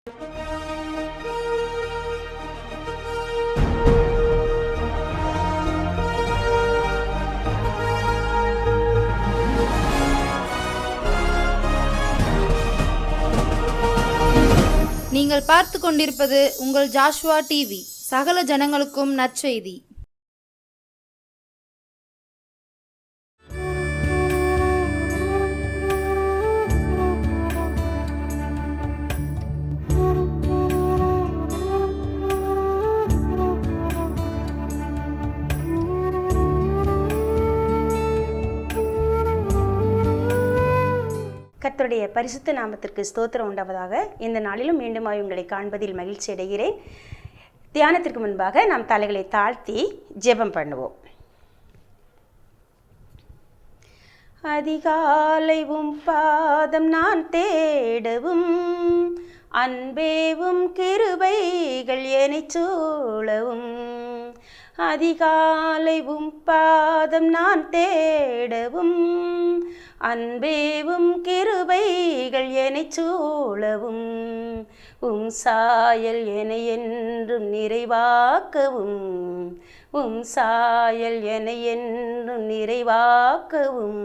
நீங்கள் பார்த்து கொண்டிருப்பது உங்கள் ஜாஷ்வா டிவி. சகல ஜனங்களுக்கும் நற்செய்தி. கர்த்தருடைய பரிசுத்த நாமத்திற்கு ஸ்தோத்திரம் உண்டாவதாக. இந்த நாளிலும் மீண்டும் உங்களை காண்பதில் மகிழ்ச்சி அடைகிறேன். தியானத்திற்கு முன்பாக நாம் தலைகளை தாழ்த்தி ஜெபம் பண்ணுவோம். அதிகாலைவும் பாதம் நான் தேடவும், அன்பேவும் கிருபைகள் என்னைச் சூழவும். அதிகாலைவும் பாதம் நான் தேடவும், அன்பேவும் கிருபைகள் என்னைச் சூழவும். சாயல் என என்றும் நிறைவாக்கவும், சாயல் என என்றும் நிறைவாக்கவும்.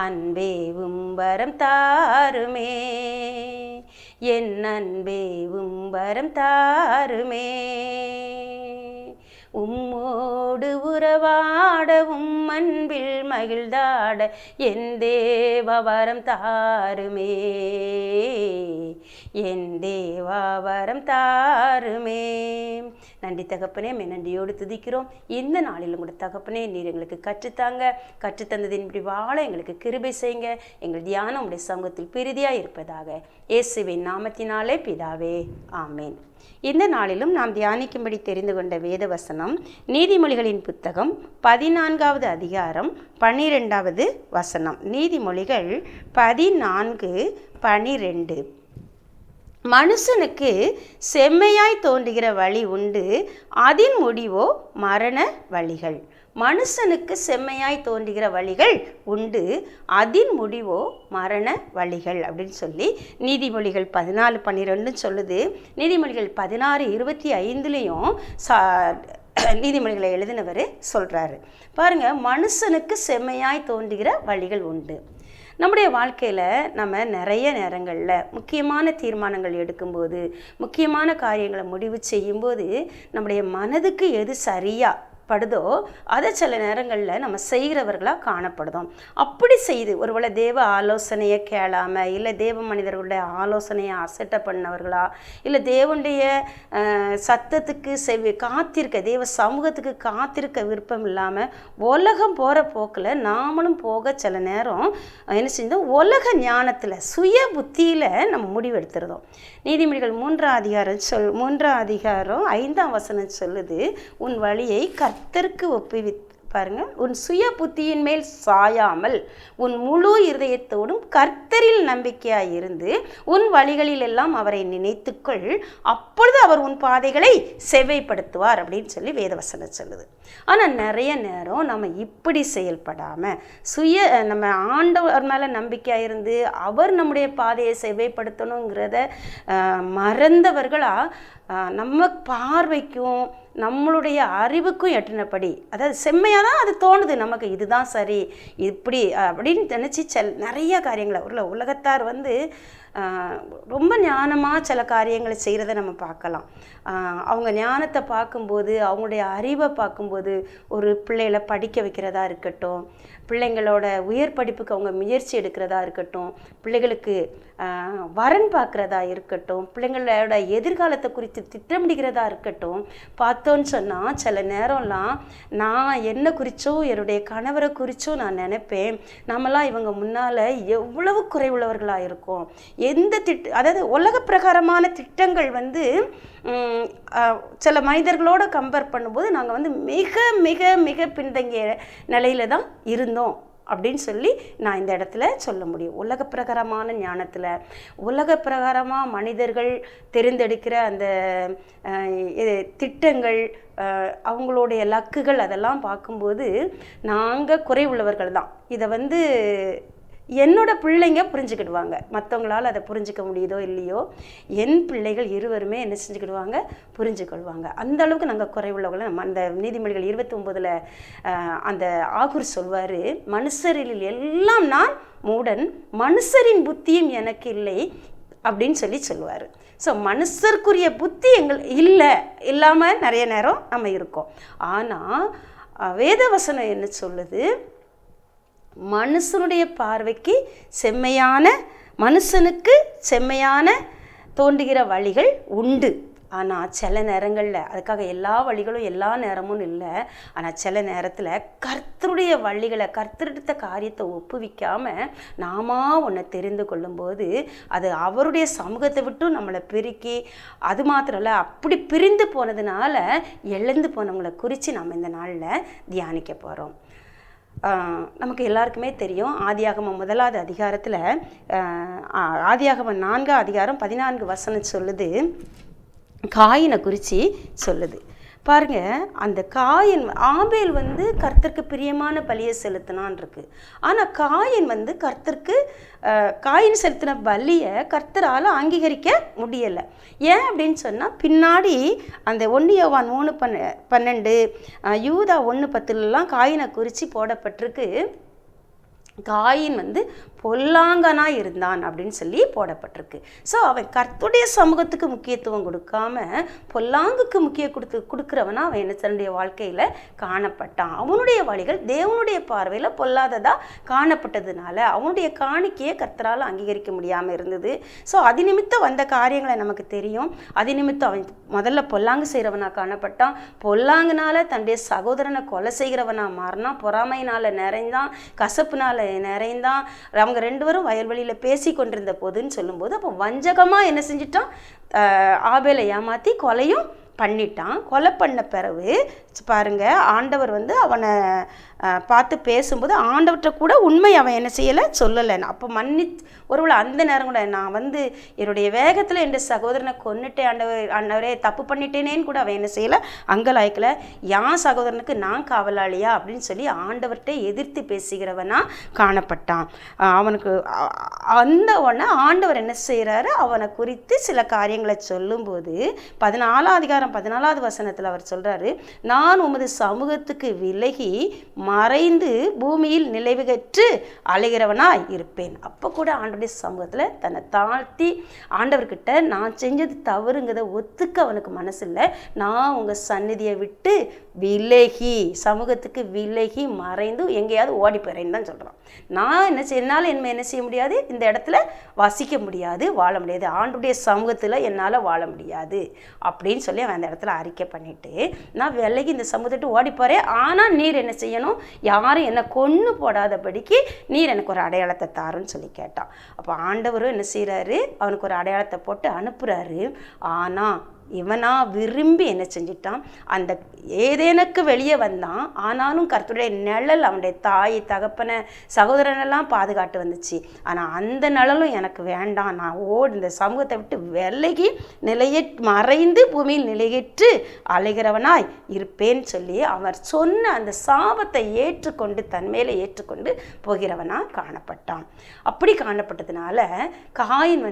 அன்பேவும் வரம் தாருமே, என் அன்பேவும் வரம் தாருமே. உம்மோடு உறவாடவும் அன்பில் மகிழ்ந்தாட என் தேவா வரம் தாருமே, என் தேவா வரம் தாருமே. நன்றி தகப்பனே, நன்றியோடு துதிக்கிறோம். இந்த நாளிலும் கூட தகப்பனே, நீர் எங்களுக்கு கற்றுத்தாங்க. கற்றுத்தந்ததின்படி வாழ எங்களுக்கு கிருபை செய்யுங்க. எங்கள் தியானம் உடைய சமூகத்தில் பிரீதியாக இருப்பதாக இயேசுவின் நாமத்தினாலே பிதாவே, ஆமேன். இந்த நாளிலும் நாம் தியானிக்கும்படி தெரிந்து கொண்ட வேத வசனம் நீதிமொழிகளின் புத்தகம் 14வது அதிகாரம் 12வது வசனம். நீதிமொழிகள் 14:12. மனுஷனுக்கு செம்மையாய் தோன்றுகிற வழி உண்டு, அதின் முடிவோ மரண வழிகள். மனுஷனுக்கு செம்மையாய் தோன்றுகிற வழிகள் உண்டு, அதின் முடிவோ மரண வழிகள் அப்படின்னு சொல்லி நீதிமொழிகள் 14:12 சொல்லுது. நீதிமொழிகள் 16:25 நீதிமொழிகளை எழுதினவர் சொல்கிறாரு. பாருங்கள், மனுஷனுக்கு செம்மையாய் தோன்றுகிற வழிகள் உண்டு. நம்முடைய வாழ்க்கையில் நம்ம நிறைய நேரங்களில் முக்கியமான தீர்மானங்கள் எடுக்கும்போது, முக்கியமான காரியங்களை முடிவு செய்யும்போது நம்முடைய மனதுக்கு எது சரியாக படுதோ அதை சில நேரங்களில் நம்ம செய்கிறவர்களாக காணப்படுதோம். அப்படி செய்து ஒருவேளை தேவ ஆலோசனையை கேளாமல், இல்லை தேவ மனிதர்களுடைய ஆலோசனையை அசட்டை பண்ணவர்களா, இல்லை தேவனுடைய சத்தத்துக்கு காத்திருக்க, தேவ சமூகத்துக்கு காத்திருக்க விருப்பம் இல்லாமல் உலகம் போகிற போக்கில் நாமளும் போக சில நேரம் என்ன செஞ்சோம், உலக ஞானத்தில் சுய புத்தியில் நம்ம முடிவெடுத்துருதோம். நீதிமொழிகள் 3வது அதிகாரம் 5ஆம் வசனம் சொல்லுது, உன் வழியை கர்த்தருக்கு ஒப்புவித்து பாருங்க, உன் சுய புத்தியின் மேல் சாயாமல் உன் முழு இருதயத்தோடும் கர்த்தரில் நம்பிக்கையாய் இருந்து உன் வழிகளில் எல்லாம் அவரை நினைத்துக்கொள், அப்பொழுது அவர் உன் பாதைகளை செவ்வைப்படுத்துவார் அப்படின்னு சொல்லி வேதவசனம் சொல்லுது. ஆனால் நிறைய நேரம் நம்ம இப்படி செயல்படாமல் நம்ம ஆண்டவர் மேலே நம்பிக்கையாக இருந்து அவர் நம்முடைய பாதையை செவ்வைப்படுத்தணுங்கிறத மறந்தவர்களாக நம்ம பார்வைக்கும் நம்மளுடைய அறிவுக்கும் எட்டினபடி, அதாவது செம்மையாக தான் அது தோணுது நமக்கு, இதுதான் சரி இப்படி அப்படின்னு நினச்சி நிறைய காரியங்களை உலகத்தார் ரொம்ப ஞானமாக சில காரியங்களை செய்கிறத நம்ம பார்க்கலாம். அவங்க ஞானத்தை பார்க்கும்போது, அவங்களுடைய அறிவை பார்க்கும்போது, ஒரு பிள்ளைகளை படிக்க வைக்கிறதா இருக்கட்டும், பிள்ளைங்களோட உயர் படிப்புக்கு அவங்க முயற்சி எடுக்கிறதா இருக்கட்டும், பிள்ளைகளுக்கு வரன் பார்க்குறதா இருக்கட்டும், பிள்ளைங்களோட எதிர்காலத்தை குறித்து திட்டமிடுகிறதா இருக்கட்டும், பார்த்தோன்னு சொன்னால் சில நேரம்லாம் நான் என்ன குறித்தோ என்னுடைய கணவரை குறித்தோ நான் நினைப்பேன், நம்மளாம் இவங்க முன்னால் எவ்வளவு குறைவுள்ளவர்களாக இருக்கோம். எந்த அதாவது உலக பிரகாரமான திட்டங்கள் சில மனிதர்களோடு கம்பேர் பண்ணும்போது நாங்கள் மிக மிக மிக பின்தங்கிய நிலையில தான் இருந்தோம் அப்படின்னு சொல்லி நான் இந்த இடத்துல சொல்ல முடியும். உலக பிரகாரமான ஞானத்தில், உலக பிரகாரமாக மனிதர்கள் தெரிந்தெடுக்கிற அந்த திட்டங்கள், அவங்களுடைய லக்குகள், அதெல்லாம் பார்க்கும்போது நாங்கள் குறைவுள்ளவர்கள் தான். இதை என்னோட பிள்ளைங்க புரிஞ்சுக்கிடுவாங்க. மற்றவங்களால் அதை புரிஞ்சிக்க முடியுதோ இல்லையோ, என் பிள்ளைகள் இருவருமே என்ன செஞ்சுக்கிடுவாங்க, புரிஞ்சுக்கொள்வாங்க. அந்த அளவுக்கு நாங்கள் குறைவுள்ளவங்களை நம்ம அந்த நீதிமொழிகள் 29 அந்த ஆகூர் சொல்வார், மனுஷரில் எல்லாம் நான் மூடன், மனுஷரின் புத்தியும் எனக்கு இல்லை அப்படின்னு சொல்லுவார். ஸோ மனுஷருக்குரிய புத்தி இல்லாமல் நிறைய நேரம் நம்ம இருக்கோம். ஆனால் வேதவசனம் என்ன சொல்லுது, மனுஷனுடைய பார்வைக்கு மனுஷனுக்கு செம்மையான தோன்றுகிற வழிகள் உண்டு. ஆனால் சில நேரங்களில், அதுக்காக எல்லா வழிகளும் எல்லா நேரமும் இல்லை, ஆனால் சில நேரத்தில் கர்த்தருடைய வழிகளை, கர்த்தரெடுத்த காரியத்தை ஒப்புவிக்காமல் நாம ஒன்றை தெரிந்து கொள்ளும்போது அது அவருடைய சமூகத்தை விட்டு நம்மளை பிரிக்கி, அது மாத்திரம் இல்லை, அப்படி பிரிந்து போனதுனால இழந்து போனவங்களை குறித்து நம்ம இந்த நாளில் தியானிக்க போகிறோம். நமக்கு எல்லாருக்குமே தெரியும், ஆதியாகமம் 1 அதிகாரத்தில் ஆதியாகமம் 4 அதிகாரம் 14 வசனம் சொல்லுது, காயினை குறித்து சொல்லுது. பாருங்க, அந்த காயின் ஆபேல் கர்த்தருக்கு பிரியமான பலியை செலுத்தினான் இருக்கு. ஆனால் காயின் செலுத்தின பலியை கர்த்தரால் அங்கீகரிக்க முடியலை. ஏன் அப்படின்னு சொன்னால், பின்னாடி அந்த 1 யோவான் 3:12 யூதா 1:10 காயினை குறித்து போடப்பட்டிருக்கு, காயின் பொல்லாங்கனாக இருந்தான் அப்படின்னு போடப்பட்டிருக்கு. ஸோ அவன் கர்த்தருடைய சமூகத்துக்கு முக்கியத்துவம் கொடுக்காம பொல்லாங்குக்கு கொடுக்குறவனா அவன் தன்னுடைய வாழ்க்கையில் காணப்பட்டான். அவனுடைய வழிகள் தேவனுடைய பார்வையில் பொல்லாததாக காணப்பட்டதுனால அவனுடைய காணிக்கையை கர்த்தரால் அங்கீகரிக்க முடியாமல் இருந்தது. ஸோ அது நிமித்தம் வந்த காரியங்களை நமக்கு தெரியும். அது நிமித்தம் அவன் முதல்ல பொல்லாங்கு செய்கிறவனாக காணப்பட்டான். பொல்லாங்குனால தன்னுடைய சகோதரனை கொலை செய்கிறவனாக மாறினான். பொறாமையினால் நிறைந்தான், கசப்புனால் நிறைந்தான். அவங்க 2 பேரும் வயல்வெளியில் பேசி கொண்டிருந்த போதுன்னு சொல்லும்போது, அப்போ வஞ்சகமாக என்ன செஞ்சிட்டான், ஆபேலை ஏமாற்றி கொலையும் பண்ணிட்டான். கொலை பண்ண பிறகு பாருங்க, ஆண்டவர் அவனை பார்த்து பேசும்போது ஆண்டவர்கிட்ட கூட உண்மை அவன் என்ன செய்யலை, சொல்லலை. அப்போ ஒருவேளை அந்த நேரம் கூட நான் என்னுடைய வேகத்தில் என் சகோதரனை கொன்னுட்டேன் ஆண்டவரே, தப்பு பண்ணிட்டேனேன்னு கூட அவன் என்ன செய்யலை, அங்கலாய்க்கல. என் சகோதரனுக்கு நான் காவலாளியா அப்படின்னு சொல்லி ஆண்டவர்கிட்ட எதிர்த்து பேசுகிறவனா காணப்பட்டான். அவனுக்கு அந்த உடனே ஆண்டவர் என்ன செய்கிறாரு, அவனை குறித்து சில காரியங்களை சொல்லும்போது 14 அதிகாரம் 14வது வசனத்தில் அவர் சொல்கிறாரு, நான் உமது சமூகத்துக்கு விலகி மறைந்து பூமியில் நிலைவுகற்று அலைகிறவனாய் இருப்பேன். அப்போ கூட ஆண்டவருடைய சமூகத்தில் தன்னை தாழ்த்தி ஆண்டவர்கிட்ட நான் செஞ்சது தவறுங்கிறத ஒத்துக்க அவனுக்கு மனசு இல்லை. நான் உங்கள் சந்நிதியை விட்டு விலகி, சமூகத்துக்கு விலகி மறைந்து எங்கேயாவது ஓடி போகிறேன்னு தான் சொல்கிறான். நான் என்னால் என்ன செய்ய முடியாது, இந்த இடத்துல வசிக்க முடியாது, வாழ முடியாது, ஆண்டவருடைய சமூகத்தில் என்னால் வாழ முடியாது அப்படின்னு சொல்லி அவன் அந்த இடத்துல அறிக்கை பண்ணிட்டு, நான் விலகி இந்த சமூகத்தை ஓடி போகிறேன், ஆனால் நீர் என்ன செய்யணும், யாரும் என்னை கொன்று போடாதபடிக்கு நீர் எனக்கு ஒரு அடையாளத்தை தாருன்னு சொல்லி கேட்டான். அப்போ ஆண்டவரும் என்ன செய்கிறாரு, அவனுக்கு ஒரு அடையாளத்தை போட்டு அனுப்புகிறாரு. ஆனால் இவனா விரும்பி என்ன செஞ்சிட்டான், அந்த ஏதேனுக்கு வெளியே வந்தான். ஆனாலும் கர்த்தருடைய நிழல் அவனுடைய தாய் தகப்பனை சகோதரனெல்லாம் பாதுகாட்டு வந்துச்சு. ஆனால் அந்த நிழலும் எனக்கு வேண்டாம், நான் இந்த சமூகத்தை விட்டு விலகி மறைந்து பூமியில் நிலையேற்று அலைகிறவனாய் இருப்பேன்னு சொல்லி அவர் சொன்ன அந்த சாபத்தை ஏற்றுக்கொண்டு தன் மேலே ஏற்றுக்கொண்டு போகிறவனாக காணப்பட்டான். அப்படி காணப்பட்டதுனால காயின்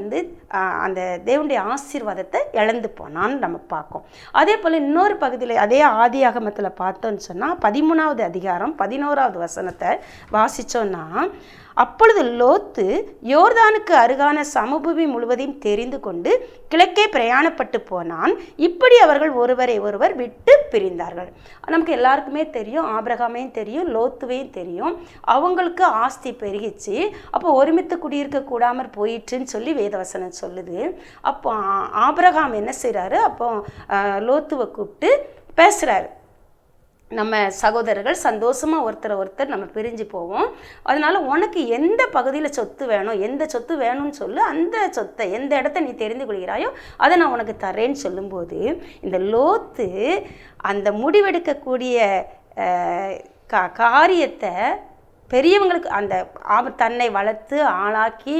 அந்த தேவனுடைய ஆசீர்வாதத்தை இழந்து போனான் நம்ம பார்க்கோம். அதே போல் இன்னொரு பகுதியில் அதே ஆதியாகமத்தில் பார்த்தோன்னு சொன்னால் 13வது அதிகாரம் 11வது வசனத்தை வாசித்தோன்னா, அப்பொழுது லோத்து யோர்தானுக்கு அருகான சமபூமி முழுவதையும் தெரிந்து கொண்டு கிழக்கே பிரயாணப்பட்டு போனான். இப்படி அவர்கள் ஒருவரை ஒருவர் விட்டு பிரிந்தார்கள். நமக்கு எல்லாருக்குமே தெரியும், ஆபிரகாமையும் தெரியும், லோத்துவையும் தெரியும். அவங்களுக்கு ஆஸ்தி பெருகிச்சு. அப்போ ஒருமித்து குடியிருக்க கூடாமற் போயிற்றுன்னு சொல்லி வேதவசனம் சொல்லுது. அப்போ ஆபிரகாம் என்ன செய்கிறாரு, அப்போ லோத்துவை கூப்பிட்டு பேசுகிறாரு, நம்ம சகோதரர்கள் சந்தோஷமாக ஒருத்தர் நம்ம பிரிஞ்சு போவோம், அதனால் உனக்கு எந்த பகுதியில் சொத்து வேணும், எந்த சொத்து வேணும்னு சொல்லு, அந்த சொத்தை எந்த இடத்த நீ தெரிந்து கொள்கிறாயோ அதை நான் உனக்கு தரேன்னு சொல்லும்போது, இந்த லோத்து அந்த முடிவெடுக்கக்கூடிய காரியத்தை பெரியவங்களுக்கு அந்த தன்னை வளர்த்து ஆளாக்கி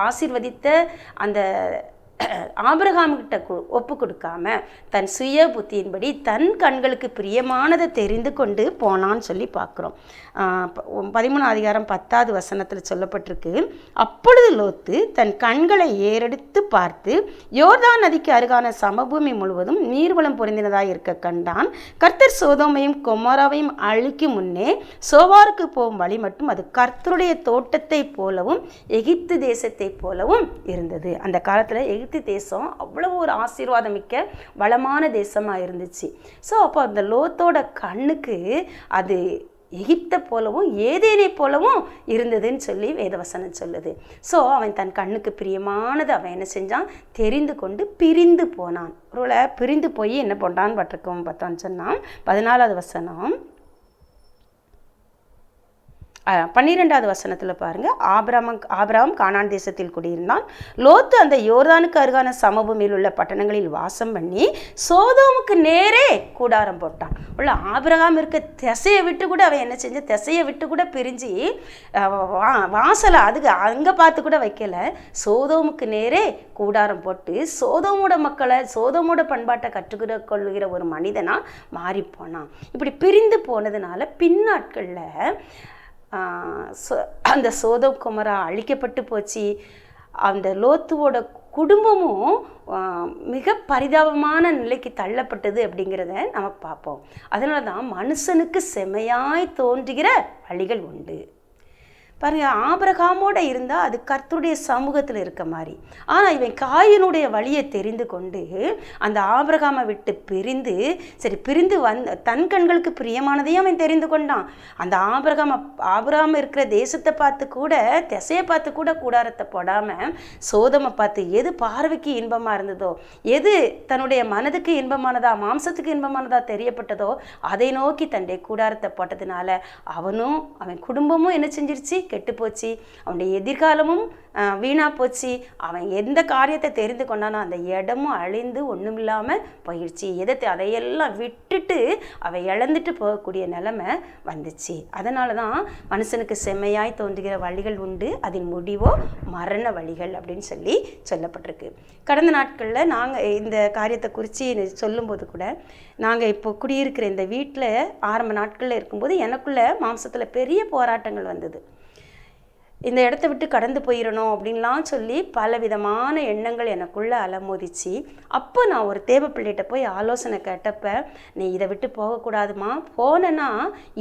ஆசீர்வதித்த அந்த ஆபிரகாம்கிட்ட ஒப்பு கொடுக்காம தன் சுய புத்தியின்படி தன் கண்களுக்கு பிரியமானதை தெரிந்து கொண்டு போனான்னு சொல்லி பார்க்குறோம். 13 அதிகாரம் 10வது வசனத்தில் சொல்லப்பட்டிருக்கு, அப்பொழுது லோத்து தன் கண்களை ஏறெடுத்து பார்த்து யோர்தான் நதிக்கு அருகான சமபூமி முழுவதும் நீர்வளம் பொருந்தினதாக இருக்க கண்டான். கர்த்தர் சோதோமையும் கொமோராவையும் அழிக்கும் முன்னே சோவாருக்கு போகும் வழி மட்டும் அது கர்த்தருடைய தோட்டத்தை போலவும் எகிப்து தேசத்தை போலவும் இருந்தது. அந்த காலத்தில் எகிப்து தேசம் அவ்வளவு ஒரு ஆசீர்வாதம் மிக்க வளமான தேசமாக இருந்துச்சு. ஸோ அப்போ அந்த லோத்தோட கண்ணுக்கு அது எகிப்தை போலவும் ஏதேனை போலவும் இருந்ததுன்னு சொல்லி வேதவசனம் சொல்லுது. ஸோ அவன் தன் கண்ணுக்கு பிரியமானது அவன் என்ன செஞ்சான், தெரிந்து கொண்டு பிரிந்து போனான். ஒருவேளை பிரிந்து போய் என்ன பண்ணான்னு பார்த்தோன்னு சொன்னான். 14வது வசனம் 12வது வசனத்தில் பாருங்கள், ஆபிரகாம் கானான் தேசத்தில் குடியிருந்தான். லோத்து அந்த யோர்தானுக்கு அருகான சமபூமியில் உள்ள பட்டணங்களில் வாசம் பண்ணி சோதோமுக்கு நேரே கூடாரம் போட்டான். உள்ள ஆபிரகாம் இருக்க திசையை விட்டு கூட அவன் என்ன செஞ்ச, திசையை விட்டு கூட பிரிஞ்சு வாசலை அதுக்கு அங்கே பார்த்து கூட வைக்கல, சோதோமுக்கு நேரே கூடாரம் போட்டு சோதோமோட மக்களை சோதோமோட பண்பாட்டை கற்றுக்கொள்கிற ஒரு மனிதனாக மாறிப்போனான். இப்படி பிரிந்து போனதுனால பின்னாட்களில் அந்த சோதோம் கொமரா அழிக்கப்பட்டு போச்சு. அந்த லோத்துவோட குடும்பமும் மிக பரிதாபமான நிலைக்கு தள்ளப்பட்டது அப்படிங்கிறத நம்ம பார்ப்போம். அதனால தான் மனுஷனுக்கு செமையாய் தோன்றுகிற வழிகள் உண்டு. பாருங்கள், ஆபிரகாமோட இருந்தால் அது கர்த்தருடைய சமூகத்தில் இருக்க மாதிரி. ஆனால் இவன் காயினுடைய வழியை தெரிந்து கொண்டு அந்த ஆபிரகாமை விட்டு பிரிந்து தன் கண்களுக்கு பிரியமானதையும் அவன் தெரிந்து கொண்டான். அந்த ஆபிரகாம் இருக்கிற தேசத்தை பார்த்து கூட, திசையை பார்த்து கூட கூடாரத்தை போடாமல் சோதமை பார்த்து எது பார்வைக்கு இன்பமாக இருந்ததோ, எது தன்னுடைய மனதுக்கு இன்பமானதா மாம்சத்துக்கு இன்பமானதா தெரியப்பட்டதோ அதை நோக்கி தன்னுடைய கூடாரத்தை போட்டதுனால அவன் குடும்பமும் என்ன செஞ்சிருச்சு, கெட்டு போச்சு. அவனுடைய எதிர்காலமும் வீணா போச்சு. அவன் எந்த காரியத்தை தெரிந்து கொண்டானோ அந்த இடமும் அழிந்து ஒன்றும் இல்லாமல் போயிடுச்சு. அதையெல்லாம் விட்டுட்டு அவன் இழந்துட்டு போகக்கூடிய நிலைமை வந்துச்சு. அதனால தான் மனுஷனுக்கு செம்மையாய் தோன்றுகிற வழிகள் உண்டு, அதன் முடிவோ மரண வழிகள் அப்படின்னு சொல்லி சொல்லப்பட்டிருக்கு. கடந்த நாட்களில் நாங்கள் இந்த காரியத்தை குறித்து சொல்லும்போது கூட, நாங்கள் இப்போ குடியிருக்கிற இந்த வீட்டில் ஆரம்ப நாட்களில் இருக்கும்போது எனக்குள்ள மாம்சத்தில் பெரிய போராட்டங்கள் வந்தது. இந்த இடத்த விட்டு கடந்து போயிடணும் அப்படின்லாம் சொல்லி பல விதமான எண்ணங்கள் எனக்குள்ளே அலமோதிச்சு. அப்போ நான் ஒரு தேவப்பிள்ளைகிட்ட போய் ஆலோசனை கேட்டப்ப, நீ இதை விட்டு போகக்கூடாதுமா, போனேன்னா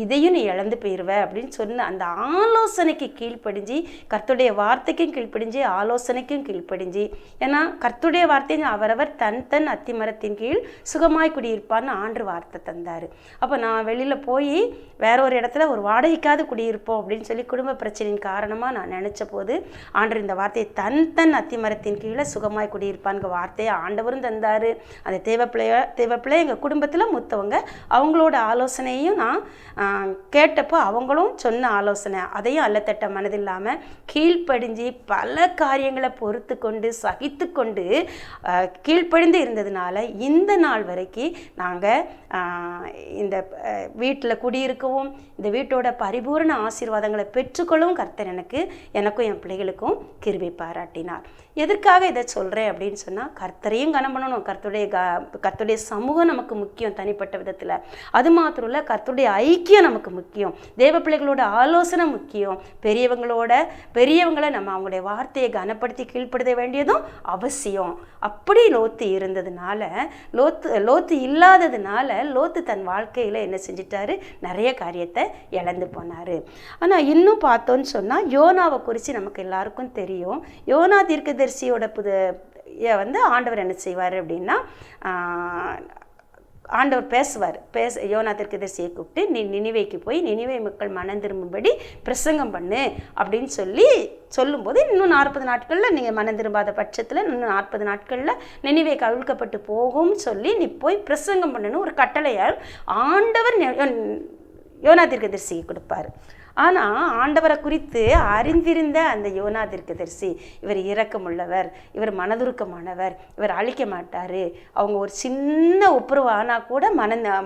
இதையும் நீ இழந்து போயிடுவ அப்படின்னு சொன்ன அந்த ஆலோசனைக்கு கீழ்ப்படிஞ்சு, கர்த்தருடைய வார்த்தைக்கும் கீழ்ப்படிஞ்சு, ஆலோசனைக்கும் கீழ்ப்படிஞ்சு, ஏன்னா கர்த்தருடைய வார்த்தையும் அவரவர் தன் அத்திமரத்தின் கீழ் சுகமாய் குடியிருப்பான்னு ஆண்டு வார்த்தை தந்தார். அப்போ நான் வெளியில் போய் வேற ஒரு இடத்துல ஒரு வாடகைக்காவது குடியிருப்போம் அப்படின்னு சொல்லி குடும்ப பிரச்சனையின் காரணமாக நான் நினச்ச போது ஆண்டவர் இந்த வார்த்தையை தன் அத்திமரத்தின் கீழே சுகமாய் குடியிருப்பான்கிற வார்த்தையை ஆண்டவரும் தந்தார். அந்த தேவப்பிள்ளை எங்கள் குடும்பத்தில் மூத்தவங்க, அவங்களோட ஆலோசனையும் நான் கேட்டப்போ அவங்களும் சொன்ன ஆலோசனை அதையும் அல்லத்தட்ட மனதில்லாமல் கீழ்ப்படிஞ்சு பல காரியங்களை பொறுத்து கொண்டு சகித்து கொண்டு கீழ்ப்படிந்து இருந்ததுனால இந்த நாள் வரைக்கும் நாங்கள் இந்த வீட்டில் குடியிருக்கவும் இந்த வீட்டோட பரிபூர்ண ஆசீர்வாதங்களை பெற்றுக்கொள்ளவும் கர்த்தர் எனக்கும் என் பிள்ளைகளுக்கும் கிருபை பாராட்டினார். எதற்காக இதை சொல்கிறேன் அப்படின்னு சொன்னால், கர்த்தரையும் கனம் பண்ணணும். கர்த்தருடைய சமூகம் நமக்கு முக்கியம் தனிப்பட்ட விதத்தில். அது மாத்திரம் இல்லை, கர்த்தருடைய ஐக்கியம் நமக்கு முக்கியம். தேவ பிள்ளைகளோட ஆலோசனை முக்கியம். பெரியவங்களை நம்ம அவங்களுடைய வார்த்தையை கனப்படுத்தி கீழ்ப்படுத்த வேண்டியதும் அவசியம். அப்படி லோத்து இருந்ததுனால, லோத்து இல்லாததுனால லோத்து தன் வாழ்க்கையில் என்ன செஞ்சிட்டாரு, நிறைய காரியத்தை இழந்து போனார். ஆனால் இன்னும் பார்த்தோன்னு சொன்னால், யோனாவை குறித்து நமக்கு எல்லாருக்கும் தெரியும். யோனா தீர்க்கதரிசியோட ஆண்டவர் என்ன செய்வார் அப்படின்னா, ஆண்டவர் பேசுவார். யோனா தீர்க்கதரிசியை கூப்பிட்டு, நீ நினிவேக்கு போய் நினிவே மக்கள் மனம் திரும்பும்படி பிரசங்கம் பண்ணு அப்படின்னு சொல்லும்போது, இன்னும் 40 நாட்களில் நீங்கள் மனம் திரும்பாத பட்சத்தில் இன்னும் 40 நாட்களில் நினிவே கவிழ்க்கப்பட்டு போகும்னு சொல்லி நீ போய் பிரசங்கம் பண்ணணும் ஒரு கட்டளையை ஆண்டவர் யோனா தீர்க்கதரிசிக்கு கொடுப்பார். ஆனால் ஆண்டவரை குறித்து அறிந்திருந்த அந்த யோனா தீர்க்கதரிசி, இவர் இரக்கமுள்ளவர், இவர் மனதுருக்கமானவர், இவர் அழிக்க மாட்டார், அவங்க ஒரு சின்ன ஒப்புரவு ஆனால் கூட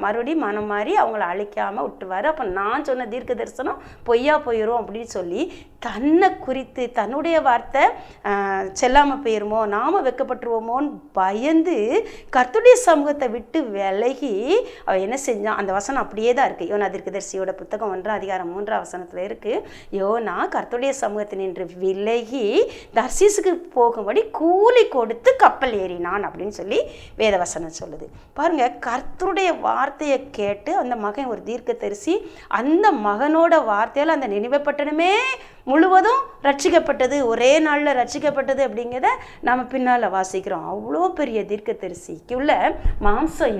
மறுபடியும் மனம் மாறி அவங்கள அழிக்காமல் விட்டுருவார், அப்போ நான் சொன்ன தீர்க்க தரிசனம் பொய்யா போயிடும் அப்படின்னு சொல்லி தன்னை குறித்து தன்னுடைய வார்த்தை செல்லாமல் போயிருமோ, நாம் வெட்கப்பட்டுருவோமோன்னு பயந்து கர்த்தருடைய சமூகத்தை விட்டு விலகி அவன் என்ன செஞ்சான். அந்த வசனம் அப்படியே தான் இருக்குது. யோனா தீர்க்கதரிசியோட புத்தகம் 1:3 இருக்குது. யோனா கர்த்தருடைய சமூகத்தை நின்று விலகி தர்சீசுக்கு போகும்படி கூலி கொடுத்து கப்பல் ஏறினான் அப்படின்னு சொல்லி வேதவசனம் சொல்லுது. பாருங்க, கர்த்தருடைய வார்த்தையை கேட்டு அந்த மகன் ஒரு தீர்க்கதரிசி, அந்த மகனோட வார்த்தையால் அந்த நினைவே பட்டணமே முழுவதும் ரட்சிக்கப்பட்டது, ஒரே நாளில் ரட்சிக்கப்பட்டது அப்படிங்கிறத நம்ம பின்னால் வாசிக்கிறோம். அவ்வளோ பெரிய தீர்க்கதரிசிக்குள்ள மாம்சம்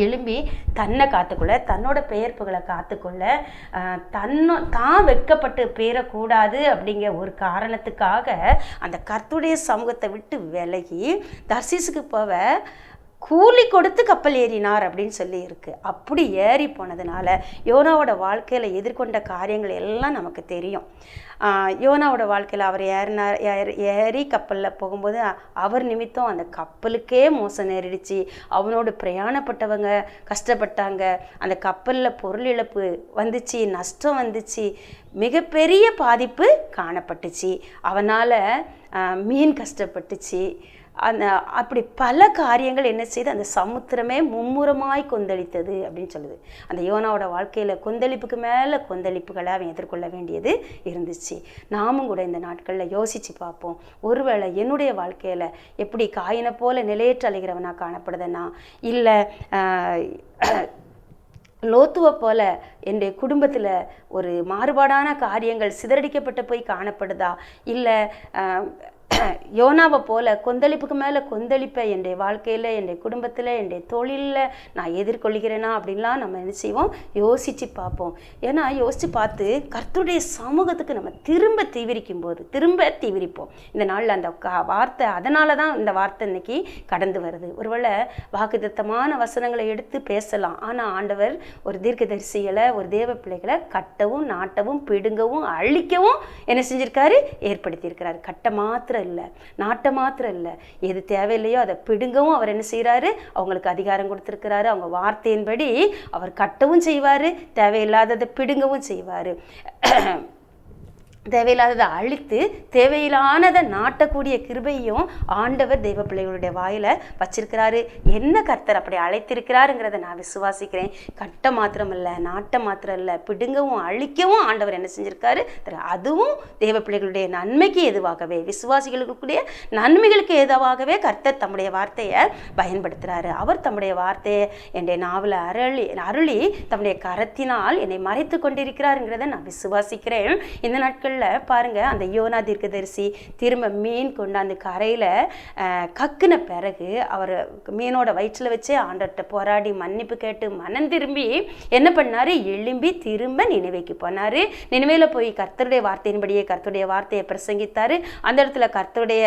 எழும்பி தன்னை காத்துக்கொள்ள, தன்னோட பெயர்ப்புகளை காத்துக்கொள்ள, தான் வெட்கப்பட்டு பேரக்கூடாது அப்படிங்கிற ஒரு காரணத்துக்காக அந்த கர்த்தருடைய சமூகத்தை விட்டு விலகி தர்சீசுக்கு போவ கூலி கொடுத்து கப்பல் ஏறினார் அப்படின்னு சொல்லி இருக்கு. அப்படி ஏறி போனதுனால யோனாவோட வாழ்க்கையில் எதிர்கொண்ட காரியங்கள் எல்லாம் நமக்கு தெரியும். யோனாவோட வாழ்க்கையில் அவர் ஏறி கப்பலில் போகும்போது அவர் நிமித்தம் அந்த கப்பலுக்கே மோசம் நேரிடுச்சு. அவனோடு பிரயாணப்பட்டவங்க கஷ்டப்பட்டாங்க. அந்த கப்பலில் பொருள் இழப்பு வந்துச்சு, நஷ்டம் வந்துச்சு, மிகப்பெரிய பாதிப்பு காணப்பட்டுச்சு. அவனால் மீன் கஷ்டப்பட்டுச்சு. அப்படி பல காரியங்கள் என்ன செய்து அந்த சமுத்திரமே மும்முரமாய் கொந்தளித்தது அப்படின்னு சொல்லுது. அந்த யோனாவோட வாழ்க்கையில் கொந்தளிப்புக்கு மேலே கொந்தளிப்புகளை அவன் எதிர்கொள்ள வேண்டியது இருந்துச்சு. நாமும் கூட இந்த நாட்களில் யோசித்து பார்ப்போம். ஒருவேளை என்னுடைய வாழ்க்கையில் எப்படி காயினை போல நிலையற்ற அலைகிறவனாக காணப்படுதுன்னா, இல்லை லோத்துவை போல என்னுடைய குடும்பத்தில் ஒரு மாறுபாடான காரியங்கள் சிதறடிக்கப்பட்டு போய் காணப்படுதா, இல்லை யோனாவை போல கொந்தளிப்புக்கு மேலே கொந்தளிப்பை என்னுடைய வாழ்க்கையில், என்னுடைய குடும்பத்தில், என்னுடைய தொழிலில் நான் எதிர்கொள்கிறேனா அப்படின்லாம் நம்ம என்ன செய்வோம், யோசித்து பார்ப்போம். ஏன்னா யோசித்து பார்த்து கர்த்தருடைய சமூகத்துக்கு நம்ம திரும்ப தீவிரிப்போம். இந்த நாளில் அந்த வார்த்தை, அதனால தான் இந்த வார்த்தை இன்னைக்கு கடந்து வருது. ஒருவேளை வாக்குத்தத்தமான வசனங்களை எடுத்து பேசலாம். ஆனால் ஆண்டவர் ஒரு தீர்க்கதரிசிகளை, ஒரு தேவ பிள்ளைகளை கட்டவும் நாட்டவும் பிடுங்கவும் அழிக்கவும் என்ன செஞ்சிருக்காரு, ஏற்படுத்தியிருக்கிறாரு. கட்ட மாத்திரம் இல்லை, நாட்டை மாத்திரம் இல்லை, எது தேவையில்லையோ அதை பிடுங்கவும் அவர் என்ன செய்கிறாரு, அவங்களுக்கு அதிகாரம் கொடுத்துருக்கிறாரு. அவங்க வார்த்தையின்படி அவர் கட்டவும் செய்வார், தேவையில்லாததை பிடுங்கவும் செய்வார். தேவையில்லாததை அழித்து தேவையில்லானதை நாட்டக்கூடிய கிருபையும் ஆண்டவர் தெய்வ பிள்ளைகளுடைய வாயில் வச்சிருக்கிறாரு. என்ன கர்த்தர் அப்படி அழைத்திருக்கிறாருங்கிறத நான் விசுவாசிக்கிறேன். கட்ட மாத்திரம் இல்லை, நாட்டை மாத்திரம் இல்லை, பிடுங்கவும் அழிக்கவும் ஆண்டவர் என்ன செஞ்சிருக்காரு, அதுவும் தெய்வ பிள்ளைகளுடைய நன்மைக்கு எதுவாகவே, விசுவாசிகளுக்குரிய நன்மைகளுக்கு எதுவாகவே கர்த்தர் தம்முடைய வார்த்தையை பயன்படுத்துகிறாரு. அவர் தம்முடைய வார்த்தையை என்னுடைய நாவில் அருளி தம்முடைய கரத்தினால் என்னை மறைத்து கொண்டிருக்கிறாருங்கிறத நான் விசுவாசிக்கிறேன். இந்த நாட்கள் பாருங்க, அந்த யோனா தீர்க்கதரிசி திரும்ப மீன் கொண்டாந்து கரையில் கக்குன பிறகு அவர் மீனோட வயிற்றில் வச்சே ஆண்டவர்கிட்ட போராடி மன்னிப்பு கேட்டு மனம் திரும்பி என்ன பண்ணார், எழும்பி திரும்ப நினைவைக்கு போனார். நினைவையில் போய் கர்த்தருடைய வார்த்தையின்படியே கர்த்தருடைய வார்த்தையை பிரசங்கித்தார். அந்த இடத்துல கர்த்தருடைய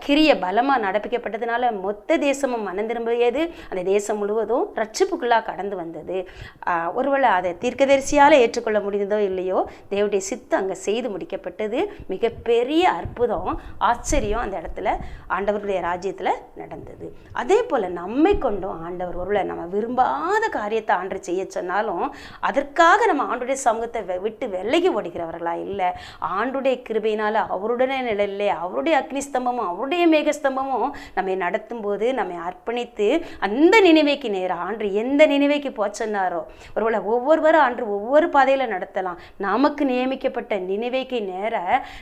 கிரிய பலமாக நடப்பிக்கப்பட்டதுனால மொத்த தேசமும் மனம் திரும்பியது. அந்த தேசம் முழுவதும் ரட்சிப்புக்குள்ளாக கடந்து வந்தது. ஒருவேளை அதை தீர்க்கதரிசியால் ஏற்றுக்கொள்ள முடிந்ததோ இல்லையோ, தேவனுடைய சித்தம் அங்கே செய்து முடிக்கப்பட்டது. மிகப்பெரிய அற்புதம், ஆச்சரியம் அந்த இடத்துல ஆண்டவருடைய ராஜ்யத்தில் நடந்தது. அதே போல் நம்மை கொண்டும் ஆண்டவர் ஒருவேளை நம்ம விரும்பாத காரியத்தை ஆண்டு செய்ய சொன்னாலும் அதற்காக நம்ம ஆண்டுடைய சமூகத்தை விட்டு விலகி ஓடுகிறவர்களா இல்லை, ஆண்டுடைய கிருபையினால் அவருடனே நிழலிலே அவருடைய அக்னி ஸ்தம்பமும் அவருடைய மேகஸ்தம்பமும் நம்மை நடத்தும் போது நம்மை அர்ப்பணித்து அந்த நினைவைக்கு நேரம் ஆண்டு எந்த நினைவைக்கு போச்சன்னாரோ, ஒருவேளை ஒவ்வொருவரும் ஆண்டு ஒவ்வொரு பாதையில் நடத்தலாம். நமக்கு நியமிக்கப்பட்ட நினைவைக்கு நேர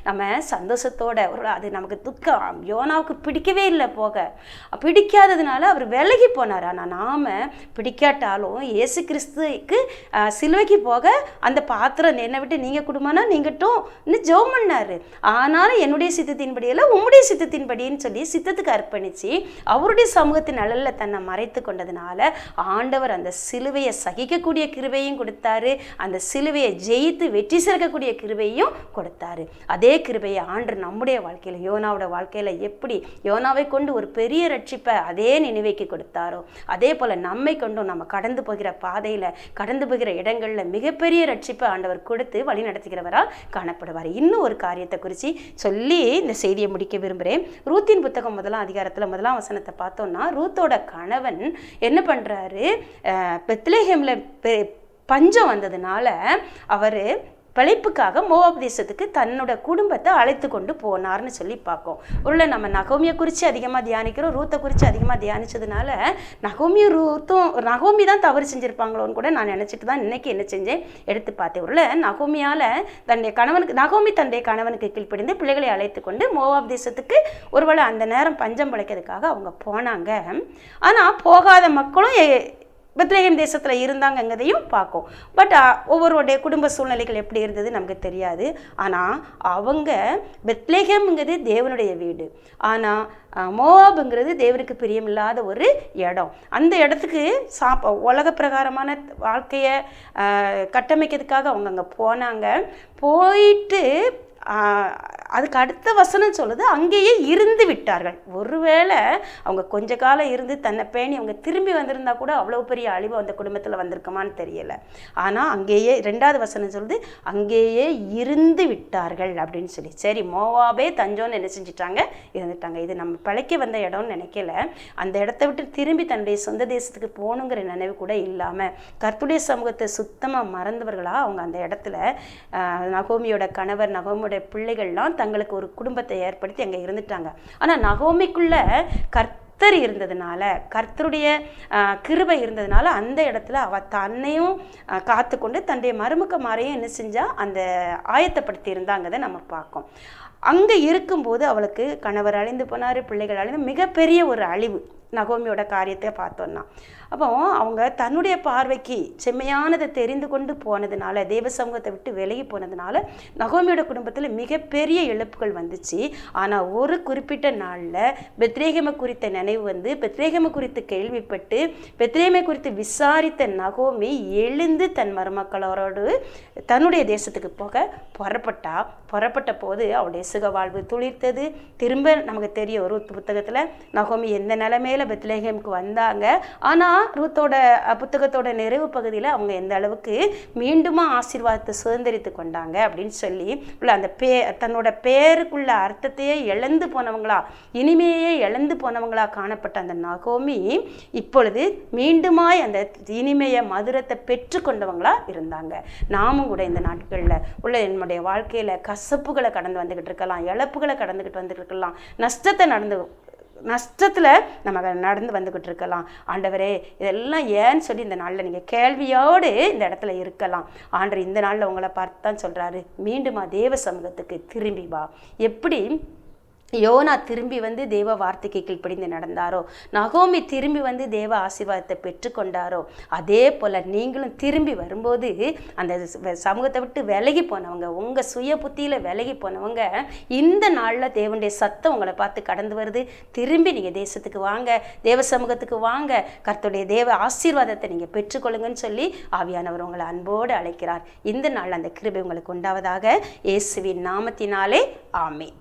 நம்ம சந்தோஷத்தோட, அது நமக்கு துக்கம். யோனாவுக்கு பிடிக்கவே இல்லை, பிடிக்காததுனால அவர் விலகி போனார். ஆனால் நாம் பிடிக்காட்டாலும் இயேசு கிறிஸ்துக்கு சிலுவைக்கு போக அந்த பாத்திரம் என்னை விட்டு நீங்கள் குடும்பம்னா நீங்கட்டும் இன்னும் ஜெபம் பண்ணார். ஆனாலும் என்னுடைய சித்தத்தின்படியெல்லாம் உம்முடைய சித்தத்தின்படின்னு சொல்லி சித்தத்துக்கு அர்ப்பணித்து அவருடைய சமூகத்தின் நிழலில் தன்னை மறைத்து கொண்டதுனால ஆண்டவர் அந்த சிலுவையை சகிக்கக்கூடிய கிருபையும் கொடுத்தாரு. அந்த சிலுவையை ஜெயித்து வெற்றி சேர்க்கக்கூடிய கிருபை கிருபையும் கொடுத்தாரு. அதே கிருபையை ஆண்டு நம்முடைய வாழ்க்கையில், யோனாவோட வாழ்க்கையில் எப்படி யோனாவை கொண்டு ஒரு பெரிய ரட்சிப்பை அதே நினைவைக்கு கொடுத்தாரோ, அதே போல் நம்மை கொண்டும் நம்ம கடந்து போகிற பாதையில், கடந்து போகிற இடங்களில் மிகப்பெரிய ரட்சிப்பை ஆண்டவர் கொடுத்து வழி நடத்துகிறவரால் காணப்படுவார். இன்னும் ஒரு காரியத்தை குறித்து சொல்லி இந்த செய்தியை முடிக்க விரும்புகிறேன். ரூத்தின் புத்தகம் 1ஆம் அதிகாரத்தில் 1ஆம் வசனத்தை பார்த்தோம்னா, ரூத்தோட கணவன் என்ன பண்ணுறாரு, பெத்லெஹேமில் பஞ்சம் வந்ததுனால அவர் பிழைப்புக்காக மோவாப் தேசத்துக்கு தன்னோட குடும்பத்தை அழைத்து கொண்டு போனார்னு சொல்லி பார்ப்போம். ஒருவேளை நம்ம நகோமியை குறித்து அதிகமாக தியானிக்கிறோம், ரூத்தை குறித்து அதிகமாக தியானித்ததுனால நகோமி தான் தவறு செஞ்சுருப்பாங்களோன்னு கூட நான் நினச்சிட்டு தான் இன்றைக்கி என்ன செஞ்சேன், எடுத்து பார்த்தேன். ஒருவேளை நகோமியால் நகோமி தன்னுடைய கணவனுக்கு கீழ்ப்படிந்து பிள்ளைகளை அழைத்து கொண்டு மோவாப் தேசத்துக்கு ஒருவேளை அந்த நேரம் பஞ்சம் பிழைக்கிறதுக்காக அவங்க போனாங்க. ஆனால் போகாத மக்களும் பெத்லெஹேம் தேசத்தில் இருந்தாங்கங்கிறதையும் பார்க்கும். பட் ஒவ்வொருடைய குடும்ப சூழ்நிலைகள் எப்படி இருந்தது நமக்கு தெரியாது. ஆனால் அவங்க பெத்லெஹேம்ங்கிறது தேவனுடைய வீடு, ஆனால் மோவாபுங்கிறது தேவனுக்கு பிரியமில்லாத ஒரு இடம். அந்த இடத்துக்கு உலக பிரகாரமான வாழ்க்கையை கட்டமைக்கிறதுக்காக அவங்க அங்கே போனாங்க. போயிட்டு அதுக்கு அடுத்த வசனம் சொல்லுது, அங்கேயே இருந்து விட்டார்கள். ஒருவேளை அவங்க கொஞ்ச காலம் இருந்து தன்னை பேணி அவங்க திரும்பி வந்திருந்தா கூட அவ்வளோ பெரிய அழிவு அந்த குடும்பத்தில் வந்திருக்குமான்னு தெரியலை. ஆனால் அங்கேயே 2வது வசனம் சொல்லுது, அங்கேயே இருந்து விட்டார்கள் அப்படின்னு சொல்லி. சரி, மோவாபே தஞ்சோன்னு என்ன செஞ்சிட்டாங்க, இருந்துட்டாங்க. இது நம்ம பிழைக்க வந்த இடம்னு நினைக்கல. அந்த இடத்த விட்டு திரும்பி தன்னுடைய சொந்த தேசத்துக்கு போகணுங்கிற நினைவு கூட இல்லாமல் கர்த்தருடைய சமூகத்தை சுத்தமாக மறந்தவர்களாக அவங்க அந்த இடத்துல நகோமியோட கணவர், நகோமியோட பிள்ளைகள்லாம் தங்களுக்கு ஒரு குடும்பத்தை ஏற்படுத்தி அங்கே இருந்துட்டாங்க. ஆனால் நகோமிக்குள்ள கர்த்தர் இருந்ததுனால, கர்த்தருடைய கிருபை இருந்ததுனால அந்த இடத்துல அவள் தன்னையும் காத்து கொண்டு தன்னுடைய மருமக்கமாரையும் என்ன செஞ்சா அந்த ஆயத்தப்படுத்தி இருந்தாங்கதை நம்ம பார்க்கோம். அங்கே இருக்கும்போது அவளுக்கு கணவர் அழிந்து போனார், பிள்ளைகள் அழிந்து, மிகப்பெரிய ஒரு அழிவு நகோமியோட காரியத்தை பார்த்தோன்னா. அப்போ அவங்க தன்னுடைய பார்வைக்கு செம்மையானதை தெரிந்து கொண்டு போனதுனால, தேவ சமூகத்தை விட்டு விலகி போனதுனால நகோமியோட குடும்பத்தில் மிகப்பெரிய இழப்புகள் வந்துச்சு. ஆனால் ஒரு குறிப்பிட்ட நாளில் பெத்லெஹேமை குறித்த நினைவு வந்து, பெத்லெஹேமை குறித்து கேள்விப்பட்டு பெத்லெஹேமை குறித்து விசாரித்த நகோமி எழுந்து தன் மருமக்களோடு தன்னுடைய தேசத்துக்கு போக புறப்பட்ட போது அவளுடைய சுக வாழ்வு துளிர்த்தது. திரும்ப நமக்கு தெரியும், ரூத் புத்தகத்தில் நகோமி எந்த நிலைமையில பெத்லெஹேமுக்கு வந்தாங்க. ஆனால் ரூத்தோட புத்தகத்தோட நிறைவு பகுதியில் அவங்க எந்த அளவுக்கு மீண்டுமா ஆசீர்வாதத்தை சுதந்திரித்து கொண்டாங்க அப்படின்னு சொல்லி அந்த தன்னோட பேருக்குள்ள அர்த்தத்தையே இழந்து போனவங்களா, இனிமையே இழந்து போனவங்களா காணப்பட்ட அந்த நகோமி இப்பொழுது மீண்டுமாய் அந்த இனிமையை, மதுரத்தை பெற்று கொண்டவங்களா இருந்தாங்க. நாமும் கூட இந்த நாட்களில் உள்ள என்னுடைய வாழ்க்கையில் கசப்புகளை கடந்து வந்துக்கிட்டு இருக்கலாம், இழப்புகளை வந்துக்கிட்டு இருக்கலாம், நஷ்டத்தில் நம்ம நடந்து வந்துக்கிட்டு இருக்கலாம். ஆண்டவரே, இதெல்லாம் ஏன்னு சொல்லி இந்த நாளில் நீங்கள் கேள்வியோடு இந்த இடத்துல இருக்கலாம். ஆண்டவர் இந்த நாளில் உங்களை பார்த்து தான் சொல்கிறாரு, மீண்டுமா தேவ சமூகத்துக்கு திரும்பி வா. எப்படி யோனா திரும்பி வந்து தேவ வார்த்தைக்கு கீழ்ப்படிந்து நடந்தாரோ, நகோமி திரும்பி வந்து தேவ ஆசீர்வாதத்தை பெற்றுக்கொண்டாரோ, அதே போல் நீங்களும் திரும்பி வரும்போது அந்த சமூகத்தை விட்டு விலகி போனவங்க, உங்கள் சுய புத்தியில் விலகி போனவங்க, இந்த நாளில் தேவனுடைய சத்தம் உங்களை பார்த்து கடந்து வருது. திரும்பி நீங்கள் தேசத்துக்கு வாங்க, தேவ சமூகத்துக்கு வாங்க, கர்த்தருடைய தேவ ஆசீர்வாதத்தை நீங்கள் பெற்றுக்கொள்ளுங்கன்னு சொல்லி ஆவியானவர் உங்களை அன்போடு அழைக்கிறார். இந்த நாள் அந்த கிருபை உங்களுக்கு உண்டாவதாக. இயேசுவின் நாமத்தினாலே ஆமென்.